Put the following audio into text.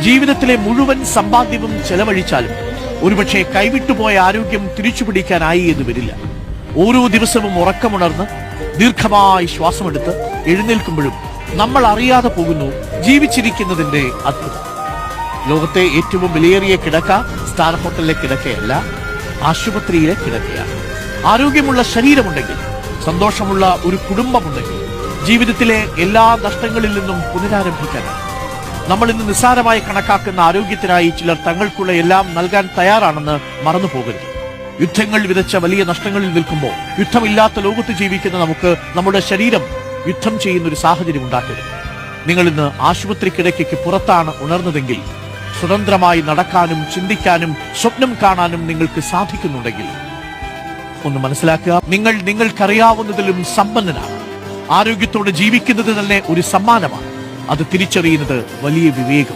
ജീവിതത്തിലെ മുഴുവൻ സമ്പാദ്യവും ചെലവഴിച്ചാലും ഒരുപക്ഷെ കൈവിട്ടുപോയ ആരോഗ്യം തിരിച്ചുപിടിക്കാനായി എന്ന് വരില്ല. ഓരോ ദിവസവും ഉറക്കമുണർന്ന് ദീർഘമായി ശ്വാസമെടുത്ത് എഴുന്നേൽക്കുമ്പോഴും നമ്മൾ അറിയാതെ പോകുന്നു ജീവിച്ചിരിക്കുന്നതിന്റെ അത്ഭുതം. ലോകത്തെ ഏറ്റവും വിലയേറിയ കിടക്ക സ്റ്റാർ ഹോട്ടലിലെ കിടക്കയല്ല, ആശുപത്രിയിലെ കിടക്കയാണ്. ആരോഗ്യമുള്ള ശരീരമുണ്ടെങ്കിൽ, സന്തോഷമുള്ള ഒരു കുടുംബമുണ്ടെങ്കിൽ ജീവിതത്തിലെ എല്ലാ നഷ്ടങ്ങളിൽ നിന്നും പുനരാരംഭിക്കാനാണ്. നമ്മൾ ഇന്ന് നിസ്സാരമായി കണക്കാക്കുന്ന ആരോഗ്യത്തിനായി ചിലർ തങ്ങൾക്കുള്ള എല്ലാം നൽകാൻ തയ്യാറാണെന്ന് മറന്നു പോകരുത്. യുദ്ധങ്ങൾ വിതച്ച വലിയ നഷ്ടങ്ങളിൽ നിൽക്കുമ്പോൾ യുദ്ധമില്ലാത്ത ലോകത്ത് ജീവിക്കുന്ന നമുക്ക് നമ്മുടെ ശരീരം യുദ്ധം ചെയ്യുന്ന ഒരു സാഹചര്യം ഉണ്ടാക്കരുത്. നിങ്ങൾ ഇന്ന് ആശുപത്രി കിടക്കയ്ക്ക് പുറത്താണ് ഉണർന്നതെങ്കിൽ സ്വതന്ത്രമായി നടക്കാനും ചിന്തിക്കാനും സ്വപ്നം കാണാനും നിങ്ങൾക്ക് സാധിക്കുന്നുണ്ടെങ്കിൽ ഒന്ന് മനസ്സിലാക്കുക, നിങ്ങൾ നിങ്ങൾക്കറിയാവുന്നതിലും സമ്പന്നനാണ്. ആരോഗ്യത്തോടെ ജീവിക്കുന്നത് തന്നെ ഒരു സമ്മാനമാണ്. അത് തിരിച്ചറിയുന്നത് വലിയ വിവേകം.